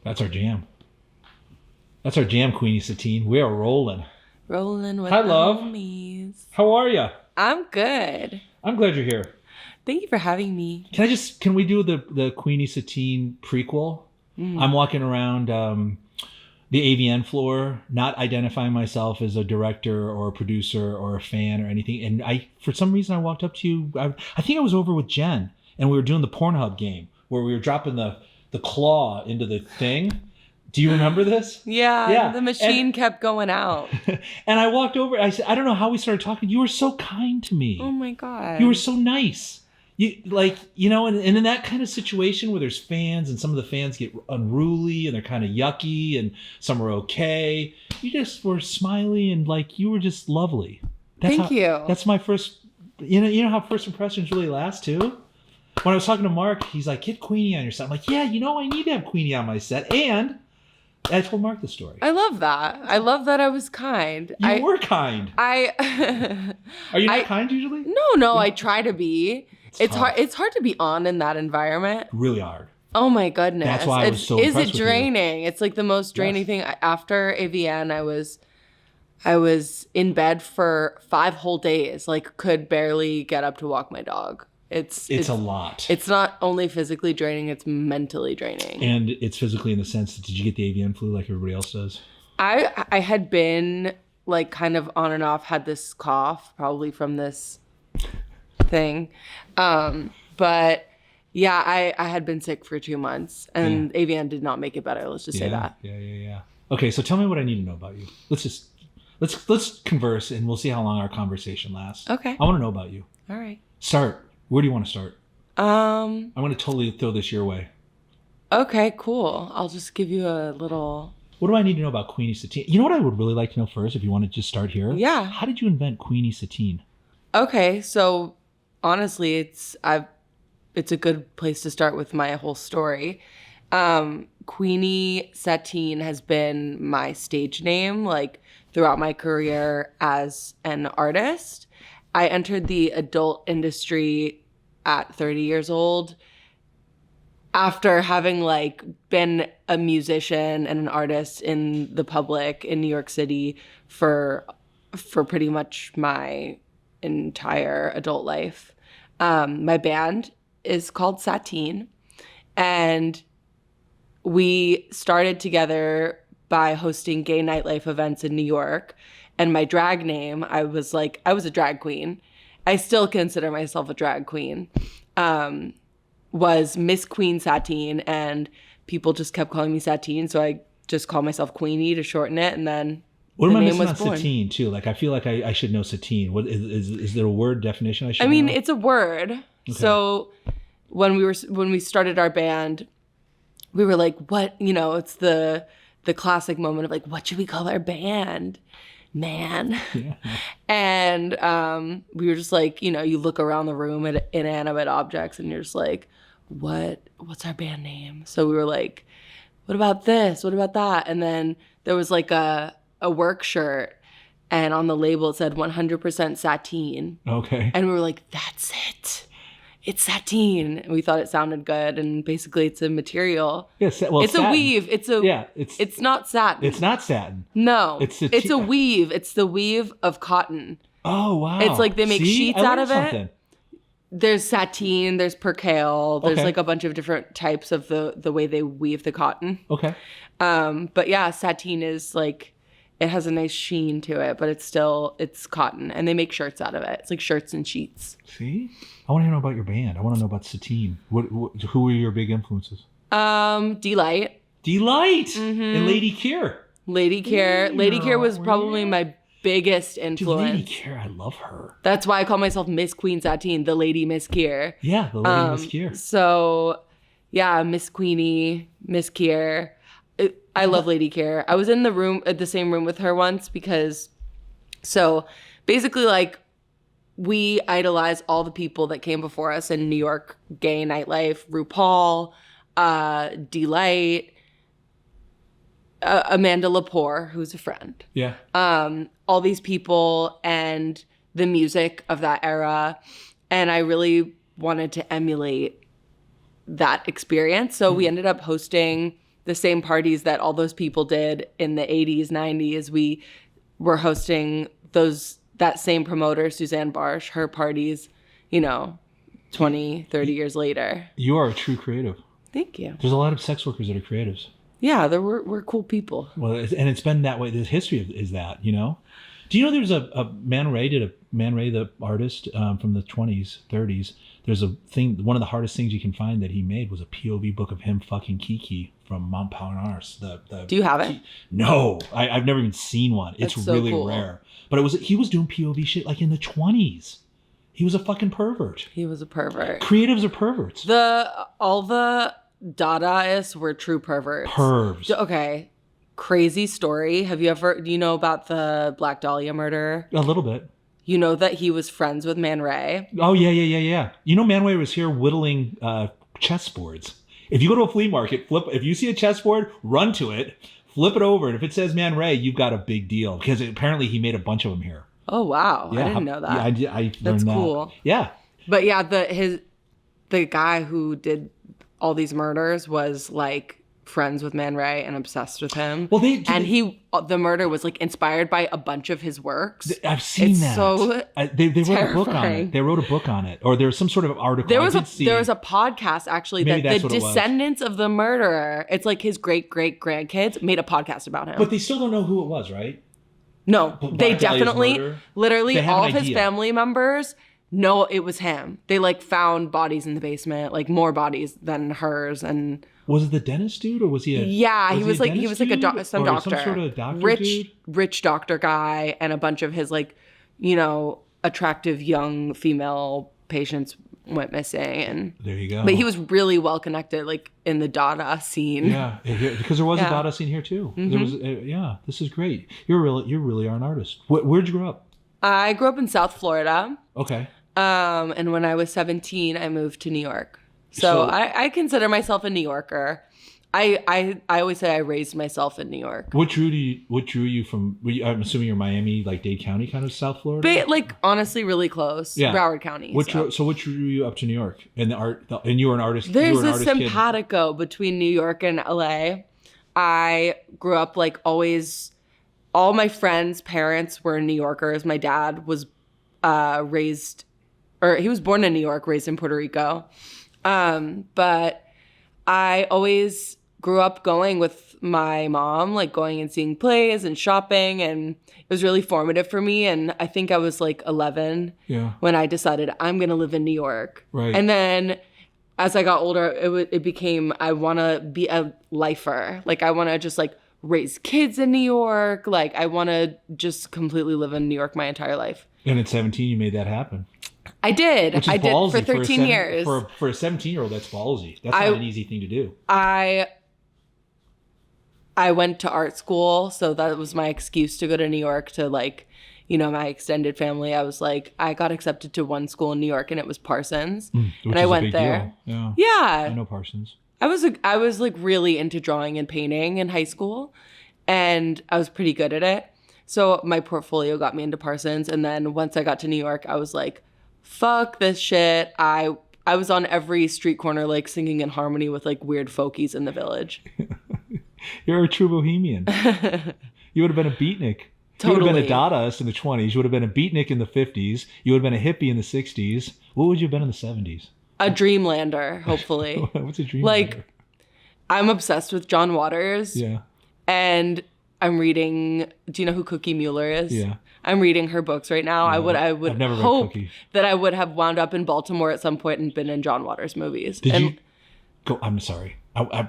That's our jam. That's our jam, Queenie Sateen. We are rolling. Rolling with Hi, the love. homies. How are you? I'm good. I'm glad you're here. Thank you for having me. Can we do the Queenie Sateen prequel? I'm walking around the AVN floor, not identifying myself as a director or a producer or a fan or anything. And for some reason, I walked up to you. I think I was over with Jen, and we were doing the Pornhub game where we were dropping the claw into the thing. Do you remember this? Yeah. The machine kept going out. And I walked over. I said, I don't know how we started talking. You were so kind to me. Oh my God. You were so nice. And in that kind of situation where there's fans and some of the fans get unruly and they're kind of yucky and some are okay, you just were smiley and you were just lovely. Thank you. That's my first, you know how first impressions really last too? When I was talking to Mark, he's like, get Queenie on your set. I'm like, yeah, I need to have Queenie on my set. And I told Mark the story. I love that. I love that I was kind. You were kind. Are you not kind usually? No, I try to be. It's hard. It's hard to be on in that environment. Really hard. Oh my goodness. That's why I was so impressed with you. draining? It's like the most draining thing. After AVN, I was in bed for 5 whole days. Could barely get up to walk my dog. It's a lot. It's not only physically draining, it's mentally draining. And it's physically in the sense that, did you get the avian flu like everybody else does? I had been kind of on and off, had this cough probably from this thing. But yeah, I had been sick for 2 months and avian did not make it better. Let's just say that. Yeah. Okay, so tell me what I need to know about you. Let's converse and we'll see how long our conversation lasts. Okay. I want to know about you. All right. Start. Where do you want to start? I'm going to totally throw this your way. Okay, cool. I'll just give you a little... What do I need to know about Queenie Sateen? You know what I would really like to know first, if you want to just start here? Yeah. How did you invent Queenie Sateen? Okay, so honestly, it's a good place to start with my whole story. Queenie Sateen has been my stage name throughout my career as an artist. I entered the adult industry at 30 years old after having been a musician and an artist in the public in New York City for pretty much my entire adult life. My band is called Sateen, and we started together by hosting gay nightlife events in New York. And my drag name, I was a drag queen. I still consider myself a drag queen. Was Miss Queen Sateen, and people just kept calling me Sateen, so I just call myself Queenie to shorten it, and then what the am I name missing was on born. Sateen too? I feel like I should know Sateen. What is there a word definition I should know? I mean, it's a word. Okay. So when we started our band, we were like, what? It's the classic moment of what should we call our band? Man. Yeah. And we were just you look around the room at inanimate objects and you're just what's our band name? So we were like, what about this? What about that? And then there was a work shirt, and on the label it said 100% Sateen. Okay. And we were like, that's it. It's sateen. And we thought it sounded good, and basically it's a material. Yeah, it's a weave. It's not satin. It's not satin. No. It's a weave. It's the weave of cotton. Oh, wow. It's they make sheets out of something. it. There's sateen, there's percale, there's Okay. a bunch of different types of the way they weave the cotton. Okay. But yeah, sateen is it has a nice sheen to it, but it's cotton, and they make shirts out of it. It's shirts and sheets. See? I want to know about your band. I want to know about Sateen. Who were your big influences? Delight. Mm-hmm. And Lady Keir. Lady Keir was probably my biggest influence. Dude, Lady Keir, I love her. That's why I call myself Miss Queen Sateen, the Lady Miss Keir. Yeah, the Lady Miss Keir. So, yeah, Miss Queenie, Miss Keir. I love Lady Keir. I was in the same room with her once because, so basically we idolize all the people that came before us in New York gay nightlife. RuPaul, Delight, Amanda Lepore, who's a friend. Yeah. All these people and the music of that era. And I really wanted to emulate that experience. So we ended up hosting the same parties that all those people did in the 80s, 90s. We were hosting that same promoter, Suzanne Barsh, her parties, 20, 30 years later. You are a true creative. Thank you. There's a lot of sex workers that are creatives. Yeah, we're cool people. Well, and it's been that way. The history is that, Do you know there's a Man Ray, the artist from the 20s, 30s. There's a thing, one of the hardest things you can find that he made was a POV book of him fucking Kiki from Montparnasse. Do you have it? No, I've never even seen one. It's That's so really cool. rare. But he was doing POV shit like in the 20s. He was a fucking pervert. He was a pervert. Creatives are perverts. All the Dadaists were true perverts. Pervs. Okay. Crazy story. Do you know about the Black Dahlia murder? A little bit. You know that he was friends with Man Ray? Oh, yeah. Man Ray was here whittling chessboards. If you go to a flea market, if you see a chessboard, run to it, flip it over, and if it says Man Ray, you've got a big deal, because apparently he made a bunch of them here. Oh, wow. Yeah, I didn't know that. Yeah, I learned That's that. cool. Yeah. But yeah, the guy who did all these murders was like friends with Man Ray and obsessed with him. Well, the murder was like inspired by a bunch of his works. I've seen that. So they wrote a book on it. They wrote a book on it, or there's some sort of article. There was a podcast actually Maybe that the descendants of the murderer, it's like his great grandkids, made a podcast about him. But they still don't know who it was, right? No, they definitely, literally, all of his idea. family members know it was him. They like found bodies in the basement, like more bodies than hers. And was it the dentist dude, or was he? He was like some doctor, some sort of doctor, rich doctor guy, and a bunch of his attractive young female patients went missing. And there you go. But he was really well connected, like in the Dada scene. Yeah, because there was a Dada scene here too. Mm-hmm. There was. This is great. You really are an artist. Where'd you grow up? I grew up in South Florida. Okay. And when I was 17, I moved to New York. So I consider myself a New Yorker. I always say I raised myself in New York. What drew you from? I'm assuming you're Miami, like Dade County, kind of South Florida. But honestly, really close. Yeah. Broward County. What drew you up to New York and the art? And you were an artist. There's a simpatico between New York and LA. I grew up always. All my friends' parents were New Yorkers. My dad was he was born in New York, raised in Puerto Rico. But I always grew up going with my mom, going and seeing plays and shopping, and it was really formative for me. And I think I was 11 when I decided I'm going to live in New York. Right. And then as I got older, it became, I want to be a lifer. I want to just raise kids in New York. I want to just completely live in New York my entire life. And at 17, you made that happen. I did. Which is ballsy for 13 years. For a 17-year-old, that's ballsy. That's not an easy thing to do. I went to art school, so that was my excuse to go to New York to my extended family. I was I got accepted to one school in New York, and it was Parsons, and I went there. Deal. Yeah, I know Parsons. I was really into drawing and painting in high school, and I was pretty good at it. So my portfolio got me into Parsons, and then once I got to New York, I was fuck this shit. I was on every street corner singing in harmony with weird folkies in the village. You're a true bohemian. You would have been a beatnik. Totally. You would have been a Dadaist in the 20s. You would have been a beatnik in the 50s. You would have been a hippie in the 60s. What would you have been in the 70s? A dreamlander, hopefully. What's a dreamlander? I'm obsessed with John Waters. Yeah. And I'm reading, do you know who Cookie Mueller is? Yeah. I'm reading her books right now. No, I would I've never hope read Cookie. that I would have wound up in Baltimore at some point and been in John Waters movies. Did you go? I'm sorry.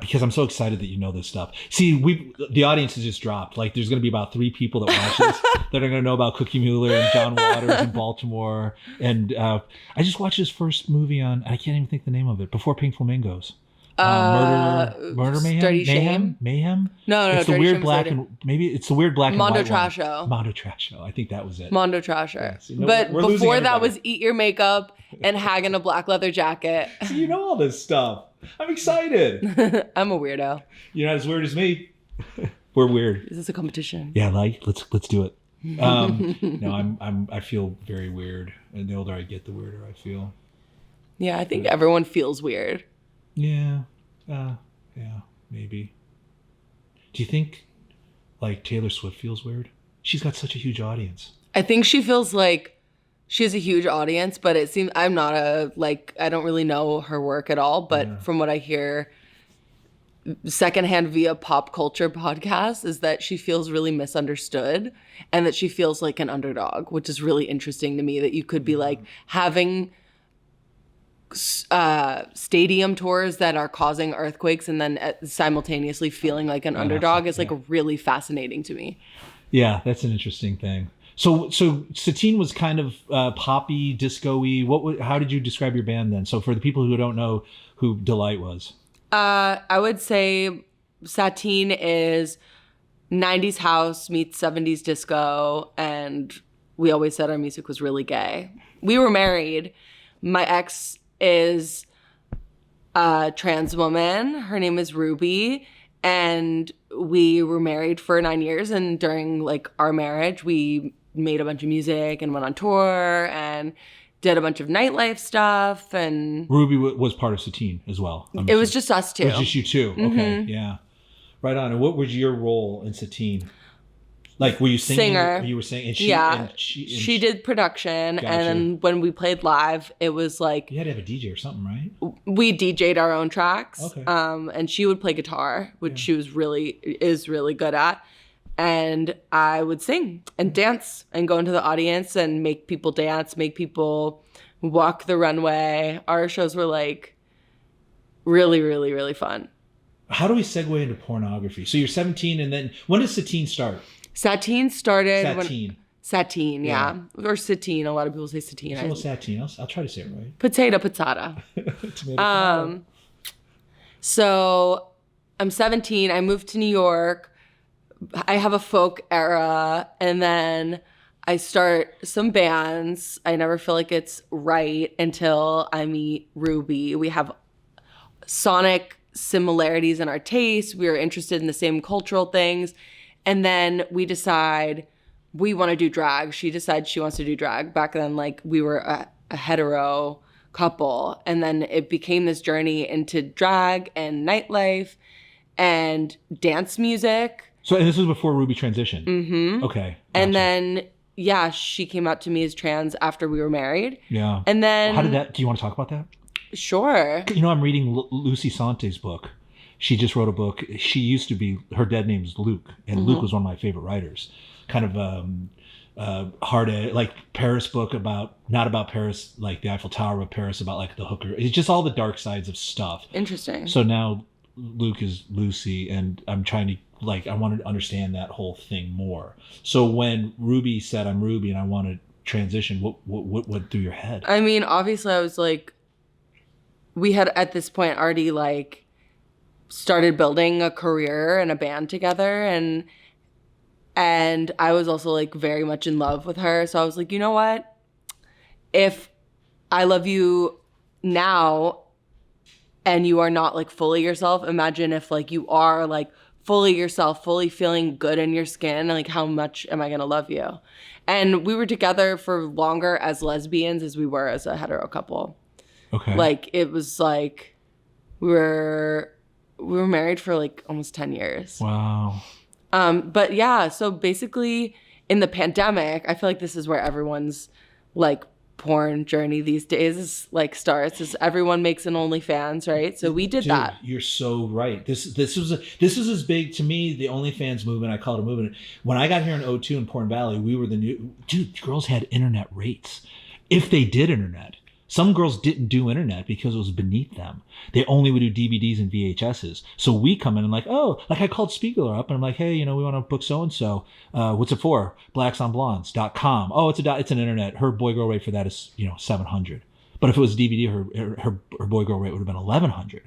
Because I'm so excited that you know this stuff. See, the audience has just dropped. There's going to be about 3 people that watch this that are going to know about Cookie Mueller and John Waters in Baltimore. And I just watched his first movie on, I can't even think the name of it, Before Pink Flamingos. Murder Mayhem? Dirty Shame? Mayhem? No, it's the Dirty weird Shame black and maybe it's the weird black Mondo and white Trasho. one. Mondo Trasho. I think that was it. Mondo Trasho. Yeah, see, but we're losing before that everybody. was Eat Your Makeup and Hag in a Black Leather Jacket. See, you know all this stuff. I'm excited. I'm a weirdo. You're not as weird as me. We're weird. Is this a competition? Yeah, let's do it. No, I feel very weird, and the older I get, the weirder I feel. Yeah, I think everyone feels weird. Yeah, maybe. Do you think like Taylor Swift feels weird? She's got such a huge audience. I think she feels like she has a huge audience, but it seems I don't really know her work at all, but from what I hear secondhand via pop culture podcasts is that she feels really misunderstood and that she feels like an underdog, which is really interesting to me, that you could be like having stadium tours that are causing earthquakes and then simultaneously feeling like an underdog is like really fascinating to me. Yeah, that's an interesting thing. So Sateen was kind of poppy, disco-y. How did you describe your band then? So for the people who don't know who Delight was. I would say Sateen is 90s house meets 70s disco, and we always said our music was really gay. We were married. My ex is a trans woman. Her name is Ruby, and we were married for 9 years, and during like our marriage, we made a bunch of music and went on tour and did a bunch of nightlife stuff. And Ruby was part of Sateen as well. It was just us two. It was just you two. Okay, yeah. Right on. And what was your role in Sateen? Like, were you singing? Singer. You were singing? And she did production. Gotcha. And then when we played live, it was like... You had to have a DJ or something, right? We DJ'd our own tracks. Okay. And she would play guitar, which she is really good at. And I would sing and dance and go into the audience and make people dance, make people walk the runway. Our shows were like really, really, really fun. How do we segue into pornography? So you're 17, and then when does Sateen start? Sateen started... Sateen, yeah. Or Sateen. A lot of people say Sateen. Sateen. I'll try to say it right. Patata. Tomato. So I'm 17. I moved to New York. I have a folk era, and then I start some bands. I never feel like it's right until I meet Ruby. We have sonic similarities in our tastes. We are interested in the same cultural things. And then we decide we want to do drag. She decides she wants to do drag. Back then, like, we were a hetero couple. And then it became this journey into drag and nightlife and dance music. So, and this was before Ruby transitioned? Mm-hmm. Okay. Gotcha. And then, she came out to me as trans after we were married. Yeah. And then... How did that... Do you want to talk about that? Sure. You know, I'm reading Lucy Sante's book. She just wrote a book. She used to be... Her dead name's Luke. And Luke was one of my favorite writers. Kind of hard... like, Paris book about... Not about Paris, like the Eiffel Tower, but Paris about, like, the hooker. It's just all the dark sides of stuff. Interesting. So now Luke is Lucy, and I'm trying to... Like, I wanted to understand that whole thing more. So when Ruby said, I'm Ruby and I want to transition, what went through your head? I mean, obviously I was like, we had at this point already like started building a career and a band together. And I was also like very much in love with her. So I was like, you know what? If I love you now and you are not like fully yourself, imagine if like you are like fully yourself, fully feeling good in your skin, like how much am I gonna love you? And we were together for longer as lesbians as we were as a hetero couple. Okay. Like it was like we were married for like almost 10 years. Wow. But yeah, so basically in the pandemic, I feel like this is where everyone's like porn journey these days is like starts, is everyone makes an OnlyFans, right? So we did that. You're so right. This was as big to me, the OnlyFans movement. I call it a movement. When I got here in 2002 in Porn Valley, we were the new girls had internet rates. If they did internet. Some girls didn't do internet because it was beneath them. They only would do DVDs and VHSs. So we come in and like, I called Spiegler up and I'm like, hey, we want to book so-and-so. What's it for? blacksonblondes.com. Oh, it's an internet. Her boy-girl rate for that is, $700. But if it was DVD, her boy-girl rate would have been $1,100.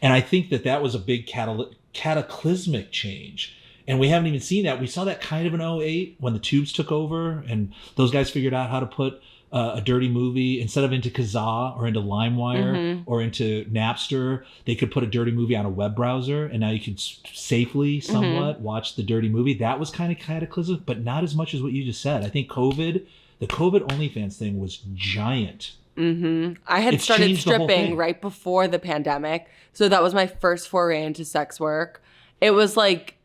And I think that was a big cataclysmic change. And we haven't even seen that. We saw that kind of in 2008 when the tubes took over and those guys figured out how to put a dirty movie instead of into Kazaa or into LimeWire or into Napster. They could put a dirty movie on a web browser, and now you can safely, somewhat, watch the dirty movie. That was kind of cataclysmic, but not as much as what you just said. I think the COVID OnlyFans thing was giant. I had started stripping right before the pandemic, so that was my first foray into sex work. It was like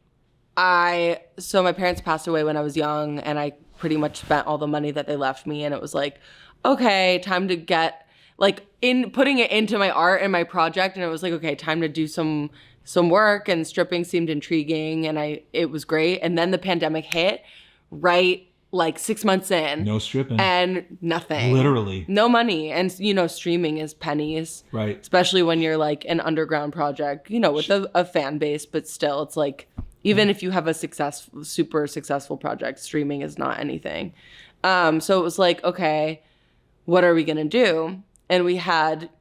So my parents passed away when I was young, and I pretty much spent all the money that they left me, and it was like, okay, time to get like in putting it into my art and my project, and it was like, okay, time to do some work, and stripping seemed intriguing, and it was great. And then the pandemic hit right like 6 months in. No stripping. And nothing. Literally. No money. And streaming is pennies. Right. Especially when you're like an underground project, with a fan base, but still it's like, even if you have a super successful project, streaming is not anything. So it was like, okay, what are we going to do? And we had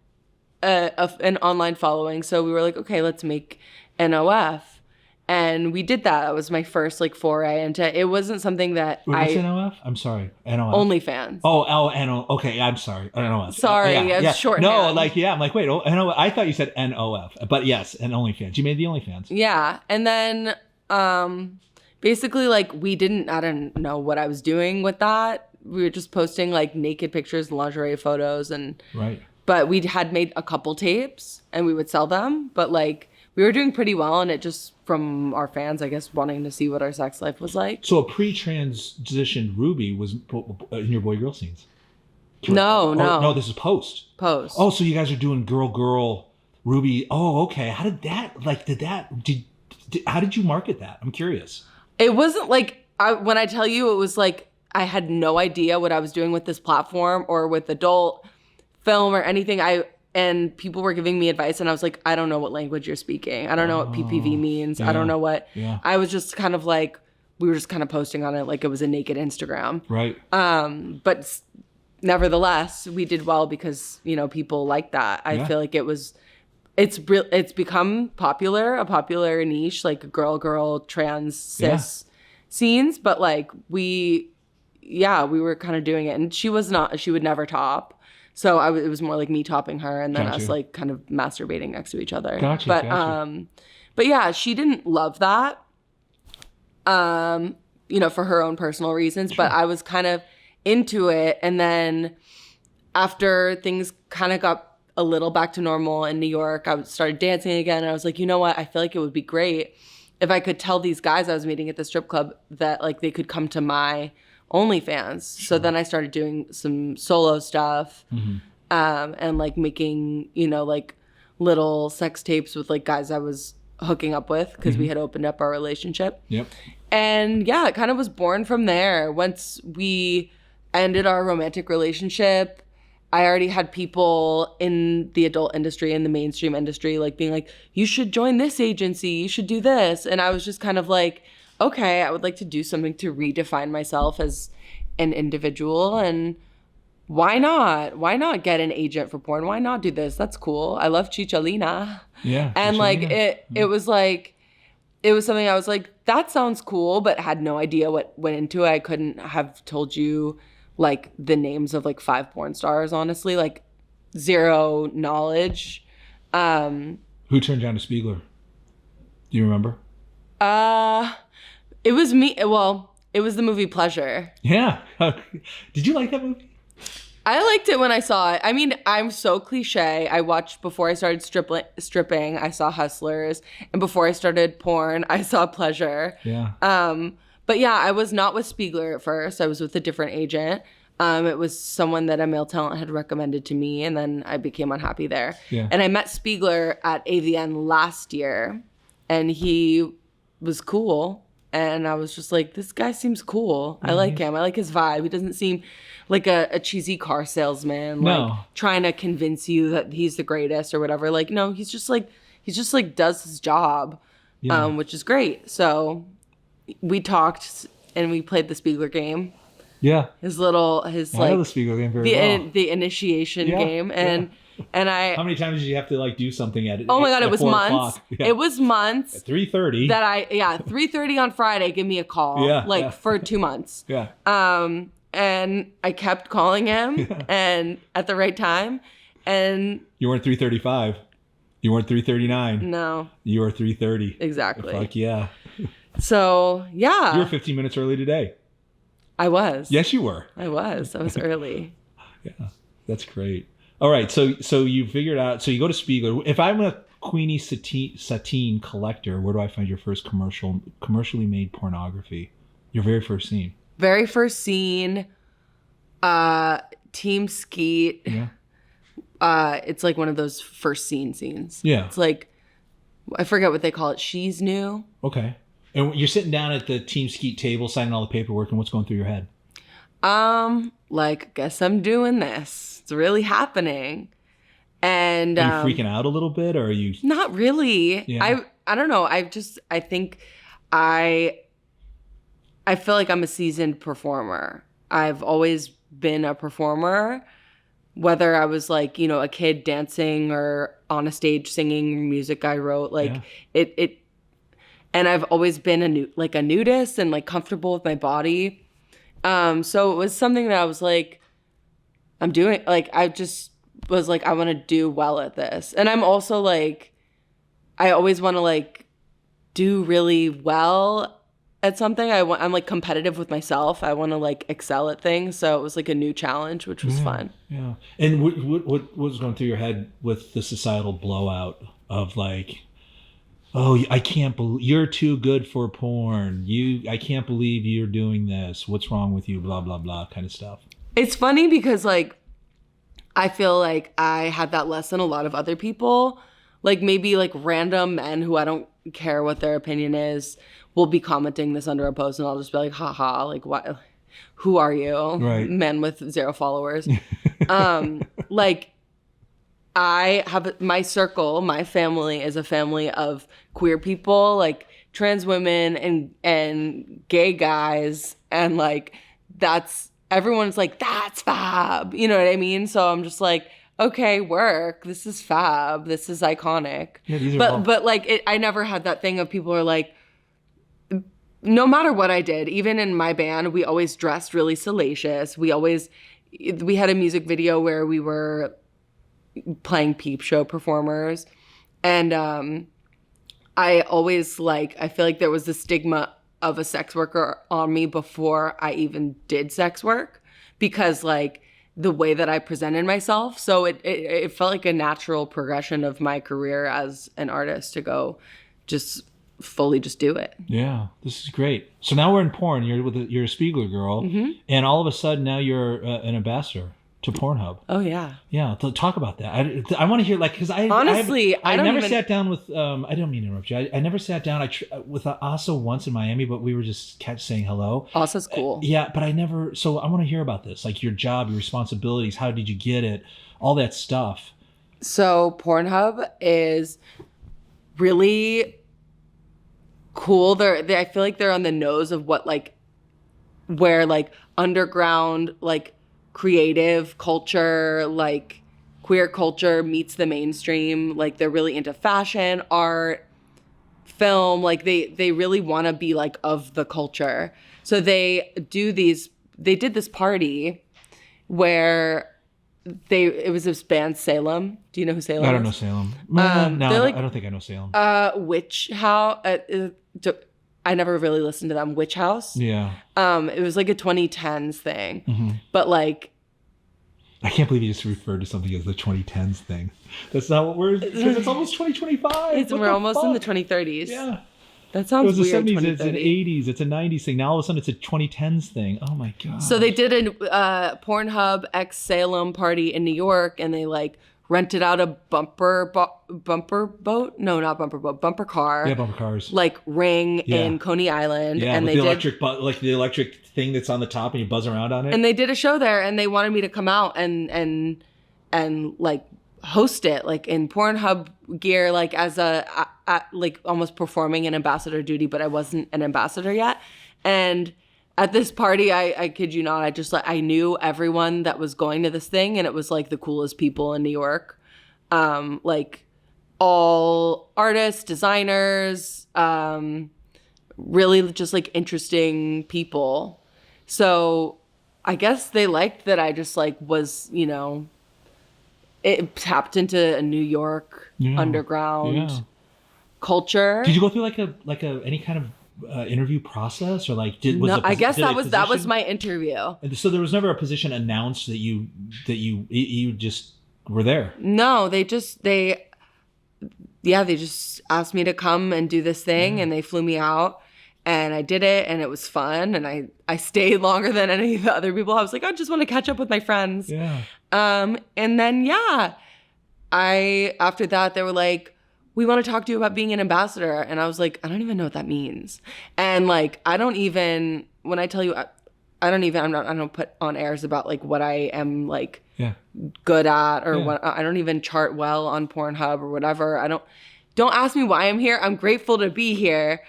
an online following. So we were like, okay, let's make an OF. And we did that. That was my first like foray into it. Wasn't something that What's NOF? I'm sorry. NOF. OnlyFans. Oh, NO. Okay, I'm sorry. NOF. Sorry, it's shorthand. No, I'm like, wait, NOF. I thought you said NOF. But yes, and OnlyFans. You made the OnlyFans. Yeah. And then basically like I don't know what I was doing with that. We were just posting like naked pictures, lingerie photos, and right. But we had made a couple tapes and we would sell them. But like we were doing pretty well, and it just from our fans, I guess, wanting to see what our sex life was like. So a pre-transitioned Ruby was in your boy-girl scenes? No. No, this is post. Post. Oh, so you guys are doing girl, Ruby. Oh, okay. How did that, how did you market that? I'm curious. It wasn't like, when I tell you, it was like, I had no idea what I was doing with this platform or with adult film or anything. And people were giving me advice, and I was like, I don't know what language you're speaking. I don't know what PPV means. Yeah, I don't know what. Yeah. I was just kind of like, we were just kind of posting on it like it was a naked Instagram. Right. But nevertheless, we did well because, people like that. I feel like it's become a popular niche, like girl, trans, cis scenes. But like we were kind of doing it, and she would never top. So it was more like me topping her, and then us like kind of masturbating next to each other. Gotcha. But yeah, she didn't love that, for her own personal reasons. Sure. But I was kind of into it, and then after things kind of got a little back to normal in New York, I started dancing again, and I was like, you know what? I feel like it would be great if I could tell these guys I was meeting at the strip club that like they could come to my OnlyFans. Sure. So then I started doing some solo stuff, and like making, like little sex tapes with like guys I was hooking up with because we had opened up our relationship. Yep. And yeah, it kind of was born from there. Once we ended our romantic relationship, I already had people in the adult industry, in the mainstream industry, like being like, you should join this agency, you should do this. And I was just kind of like, okay, I would like to do something to redefine myself as an individual, and why not? Why not get an agent for porn? Why not do this? That's cool. I love Chicholina. Yeah. And like it was like, it was something I was like, that sounds cool, but had no idea what went into it. I couldn't have told you like the names of like 5 porn stars, honestly, like zero knowledge. Who turned down to Spiegler? Do you remember? It was me. Well, it was the movie Pleasure. Yeah. Did you like that movie? I liked it when I saw it. I mean, I'm so cliche. I watched before I started stripping. I saw Hustlers, and before I started porn, I saw Pleasure. Yeah. But yeah, I was not with Spiegler at first. I was with a different agent. It was someone that a male talent had recommended to me, and then I became unhappy there. Yeah. And I met Spiegler at AVN last year, and he was cool. And I was just like, this guy seems cool. I like him. I like his vibe. He doesn't seem like a cheesy car salesman, like trying to convince you that he's the greatest or whatever. Like, no, he's just like does his job, which is great. So we talked and we played the Spiegler game. Yeah. I know the Spiegler game very well. The initiation game. And how many times did you have to like do something at it? Oh my God, it was months. Yeah. It was months. At 3:30. 3:30 on Friday, give me a call. Yeah. For 2 months. Yeah. And I kept calling him and at the right time. And you weren't 3:35. You weren't 3:39. No. You were 3:30. Exactly. Fuck yeah. So yeah. You were 15 minutes early today. I was. Yes, you were. I was early. Yeah. That's great. All right, so you figured out. So you go to Spiegler. If I'm Queenie Sateen collector, where do I find your first commercially made pornography? Your very first scene. Very first scene, Team Skeet. Yeah. It's like one of those first scenes. Yeah. It's like, I forget what they call it. She's New. Okay. And you're sitting down at the Team Skeet table, signing all the paperwork, and what's going through your head? Like, guess I'm doing this. It's really happening. And are you freaking out a little bit, or are you? Not really. Yeah. I don't know. I think I feel like I'm a seasoned performer. I've always been a performer, whether I was like, you know, a kid dancing or on a stage singing music I wrote. Like it, and I've always been a nudist and like comfortable with my body. So it was something that I was like, I'm doing. Like I just was like, I want to do well at this, and I'm also like, I always want to like do really well at something. I'm like competitive with myself. I want to like excel at things. So it was like a new challenge, which was fun. Yeah. And what was going through your head with the societal blowout of like, oh, I can't believe you're too good for porn. I can't believe you're doing this. What's wrong with you? Blah, blah, blah kind of stuff. It's funny because like, I feel like I had that less than a lot of other people. Like maybe like random men who I don't care what their opinion is will be commenting this under a post, and I'll just be like, haha, like what? Who are you? Right. Men with 0 followers. Like I have my circle, my family is a family of queer people, like trans women and gay guys, and like everyone's like, that's fab. You know what I mean? So I'm just like, okay, work. This is fab. This is iconic. Yeah, but like I never had that thing of people are like, no matter what I did, even in my band, we always dressed really salacious. We had a music video where we were playing peep show performers. And I feel like there was the stigma of a sex worker on me before I even did sex work, because like the way that I presented myself. So it felt like a natural progression of my career as an artist to go just fully just do it. Yeah, this is great. So now we're in porn. You're a Spiegler girl, and all of a sudden now you're an ambassador to Pornhub. Oh yeah. Yeah, talk about that. I want to hear, like, because I never sat down with. I don't mean to interrupt you. I never sat down with Asa once in Miami, but we were just saying hello. Asa's cool. Yeah, but I never. So I want to hear about this, like your job, your responsibilities. How did you get it? All that stuff. So Pornhub is really cool. I feel like they're on the nose of what like where like underground like creative culture, like queer culture meets the mainstream. Like they're really into fashion, art, film. Like they really want to be like of the culture. So they did this party where it was this band Salem. Do you know who Salem is? I don't know Salem. No, I don't think I know Salem. Witch House. I never really listened to them. Witch House. Yeah. It was like a 2010s thing, but like, I can't believe you just referred to something as the 2010s thing. That's not what because it's almost 2025. We're almost in the 2030s. Yeah. That sounds weird. It was the 70s, it's an 80s, it's a 90s thing. Now all of a sudden it's a 2010s thing. Oh my God. So they did a Pornhub X Salem party in New York, and they like rented out a bumper boat. No, not bumper boat. Bumper car. Yeah, bumper cars. Like ring in Coney Island. Yeah, and with the electric thing that's on the top and you buzz around on it. And they did a show there, and they wanted me to come out and like host it, like in Pornhub gear, like as like almost performing an ambassador duty, but I wasn't an ambassador yet. And at this party, I kid you not, I knew everyone that was going to this thing, and it was like the coolest people in New York. Like all artists, designers, really just like interesting people. So I guess they liked that I just like was, you know, it tapped into a New York underground culture. Did you go through like a any kind of interview process, or like I guess that was my interview. So there was never a position announced that you just were there. No, yeah, they just asked me to come and do this thing, and they flew me out, and I did it, and it was fun, and I stayed longer than any of the other people. I was like, I just want to catch up with my friends. Yeah. And then after that they were like, we want to talk to you about being an ambassador, and I was like, I don't even know what that means, and like I don't even when I tell you. I don't put on airs about like what I am like good at or what I don't even chart well on Pornhub or whatever. Don't ask me why I'm here. I'm grateful to be here.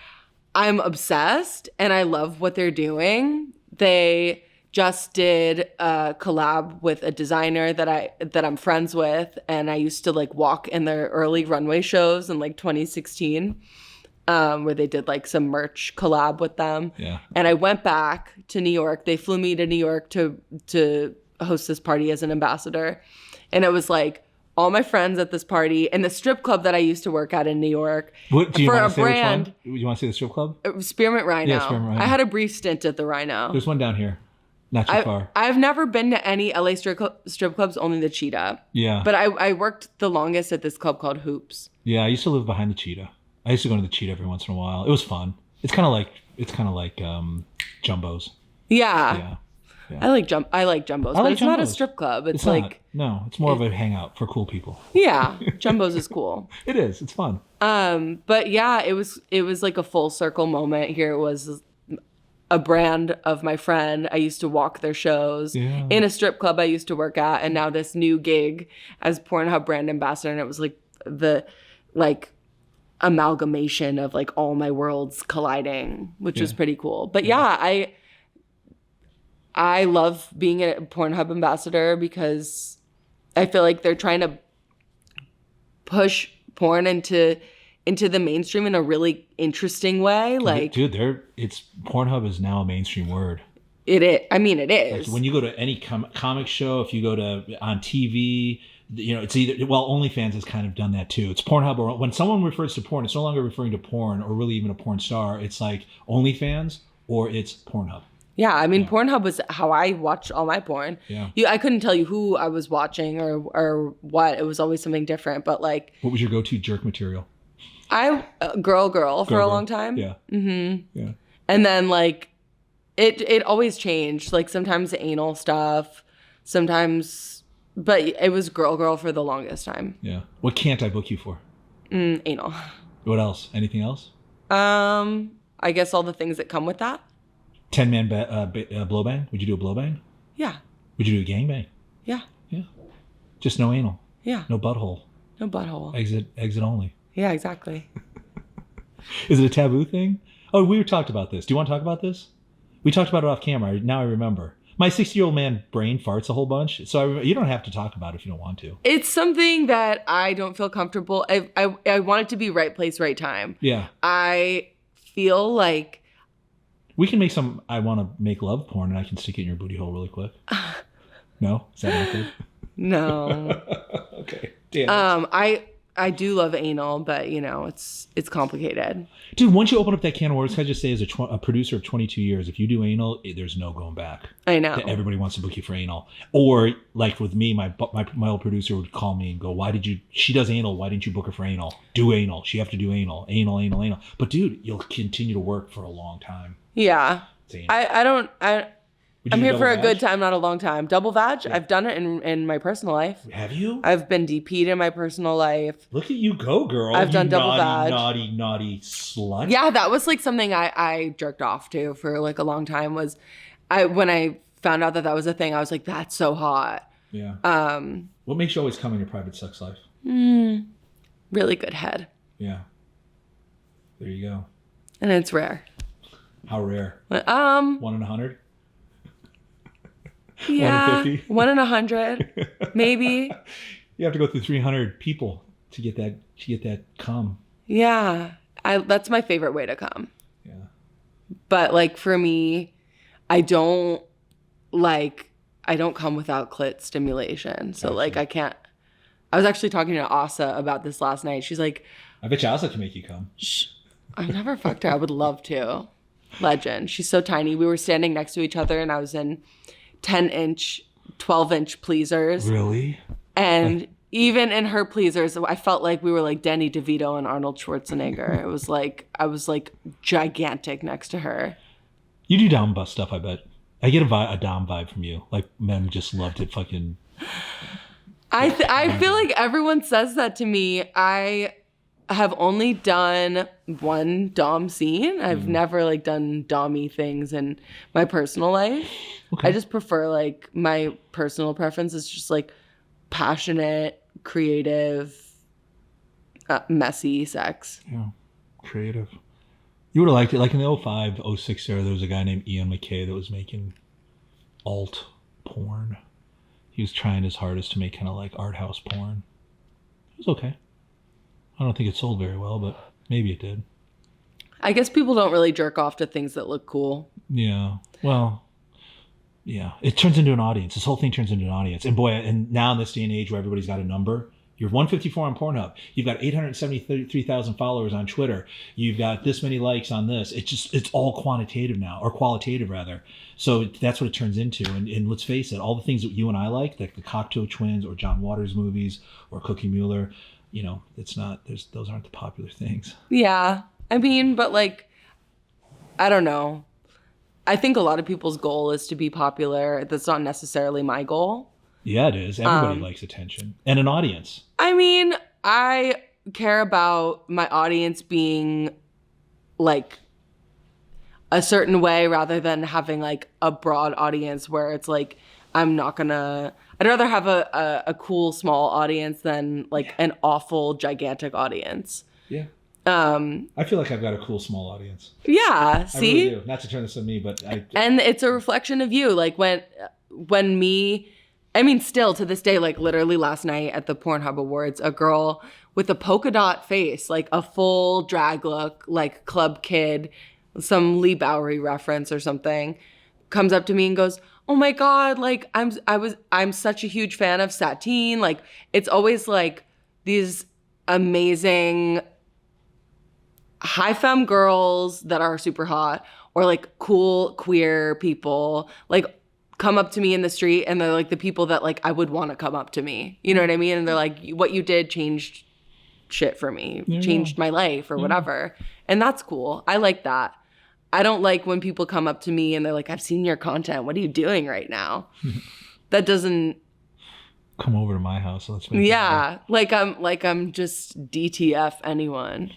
I'm obsessed and I love what they're doing. They just did a collab with a designer that I'm friends with, and I used to like walk in their early runway shows in like 2016. Where they did like some merch collab with them. Yeah. And I went back to New York. They flew me to New York to host this party as an ambassador. And it was like all my friends at this party and the strip club that I used to work at in New York. What do you for want a to say? brand. Which one? You want to say the strip club? Spearmint Rhino. Yeah, Spearmint Rhino. I had a brief stint at the Rhino. There's one down here. Not too far. I've never been to any LA strip clubs, only the Cheetah. Yeah. But I worked the longest at this club called Hoops. Yeah, I used to live behind the Cheetah. I used to go to the Cheetah every once in a while. It was fun. It's kind of like Jumbo's. Yeah. I like Jumbo's, but it's not a strip club. It's like it's more of a hangout for cool people. Yeah, Jumbo's is cool. It is. It's fun. But yeah, it was like a full circle moment. Here it was a brand of my friend. I used to walk their shows in a strip club I used to work at, and now this new gig as Pornhub brand ambassador, and it was like the amalgamation of like all my worlds colliding, which was pretty cool. But I love being a Pornhub ambassador because I feel like they're trying to push porn into the mainstream in a really interesting way. Like, dude, Pornhub is now a mainstream word. It is. I mean, it is. Like when you go to any comic show, if you go to on TV, it's either, OnlyFans has kind of done that too. It's Pornhub, or when someone refers to porn, it's no longer referring to porn or really even a porn star. It's like OnlyFans or it's Pornhub. Yeah, I mean, Pornhub was how I watched all my porn. Yeah. I couldn't tell you who I was watching or what. It was always something different. But like, what was your go-to jerk material? Girl for a long time. Yeah. Mm-hmm. Yeah. And then like, it always changed. Like sometimes anal stuff, sometimes. But it was girl for the longest time. Yeah. What can't I book you for? Anal. What else? Anything else? I guess all the things that come with that. 10-man blow bang? Would you do a blow bang? Yeah. Would you do a gang bang? Yeah. Yeah. Just no anal. Yeah. No butthole. No butthole. Exit only. Yeah, exactly. Is it a taboo thing? Oh, we talked about this. Do you want to talk about this? We talked about it off camera. Now I remember. My 60-year-old man brain farts a whole bunch, so you don't have to talk about it if you don't want to. It's something that I don't feel comfortable. I want it to be right place, right time. Yeah. I feel like we can make some I want to make love porn, and I can stick it in your booty hole really quick. No? Is that not good? No. Okay. Damn it. I do love anal, but it's complicated. Dude, once you open up that can of worms, can I just say, as a producer of 22 years, if you do anal, there's no going back. I know. Everybody wants to book you for anal. Or like with me, my old producer would call me and go, she does anal, why didn't you book her for anal? Do anal. She have to do anal. Anal. But dude, you'll continue to work for a long time. Yeah. I'm here for a good time, not a long time. Double vag? Yeah. I've done it in my personal life. Have you? I've been DP'd in my personal life. Look at you go, girl. I've done double vag. Naughty slut. Yeah, that was like something I jerked off to for like a long time. When I found out that was a thing, I was like, that's so hot. Yeah. What makes you always come in your private sex life? Really good head. Yeah. There you go. And it's rare. How rare? 1 in 100? Yeah, 1 in 50? 1 in 100, maybe. You have to go through 300 people to get that cum. Yeah, that's my favorite way to come. Yeah. But like for me, I don't come without clit stimulation. So like I can't. I was actually talking to Asa about this last night. She's like, I bet you Asa can make you come. I've never fucked her. I would love to. Legend. She's so tiny. We were standing next to each other and I was in 10-inch, 12-inch pleasers. Really? And even in her pleasers, I felt like we were like Danny DeVito and Arnold Schwarzenegger. It was like, I was like gigantic next to her. You do Dom bus stuff, I bet. I get a Dom vibe from you. Like, men just love to fucking... I feel like everyone says that to me. I have only done one Dom scene. I've never like done Dom-y things in my personal life. Okay. I just prefer like my personal preference is just like passionate, creative, messy sex. Yeah, creative. You would have liked it. Like in the 05, 06 era, there was a guy named Ian McKay that was making alt porn. He was trying his hardest to make kind of like art house porn. It was okay. I don't think it sold very well, but maybe it did. I guess people don't really jerk off to things that look cool. Yeah. Well, yeah. It turns into an audience. This whole thing turns into an audience. And boy, and now in this day and age where everybody's got a number, you're 154 on Pornhub. You've got 873,000 followers on Twitter. You've got this many likes on this. It's all quantitative now, or qualitative rather. So that's what it turns into. And let's face it, all the things that you and I like the Cocteau Twins or John Waters movies or Cookie Mueller, you know, those aren't the popular things. Yeah. I mean, but like, I don't know. I think a lot of people's goal is to be popular. That's not necessarily my goal. Yeah, it is. Everybody likes attention and an audience. I mean, I care about my audience being like a certain way rather than having like a broad audience where it's like, I'd rather have a cool small audience than like an awful gigantic audience. Yeah. I feel like I've got a cool small audience. Yeah. See? I really do. Not to turn this on me, but and it's a reflection of you. Like still to this day, like literally last night at the Pornhub Awards, a girl with a polka dot face, like a full drag look, like Club Kid, some Lee Bowery reference or something, comes up to me and goes, "Oh my God, like I'm such a huge fan of Sateen." Like it's always like these amazing high femme girls that are super hot or like cool queer people like come up to me in the street and they're like the people that like I would want to come up to me. You know what I mean? And they're like, what you did changed shit for me, changed my life or whatever. And that's cool. I like that. I don't like when people come up to me and they're like, I've seen your content. What are you doing right now? That doesn't come over to my house. Let's make like I'm just DTF anyone.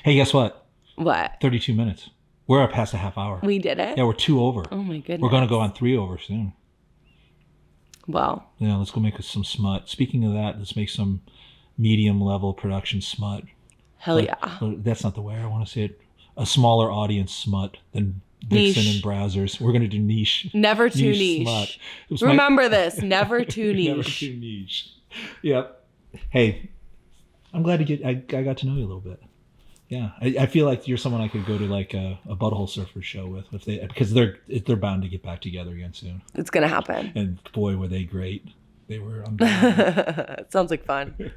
Hey, guess what? What? 32 minutes. We're up past a half hour. We did it? Yeah, we're 2 over. Oh my goodness. We're going to go on 3 over soon. Well. Yeah, let's go make us some smut. Speaking of that, let's make some medium level production smut. Hell yeah. That's not the way I want to say it. A smaller audience smut than Vixen and browsers. We're going to do niche. Never too niche. Remember this. Never too niche. Never too niche. Yep. Hey, I'm glad I got to know you a little bit. Yeah, I feel like you're someone I could go to like a Butthole Surfers show with because they're bound to get back together again soon. It's gonna happen. And boy, were they great! They were unbelievable. It sounds like fun.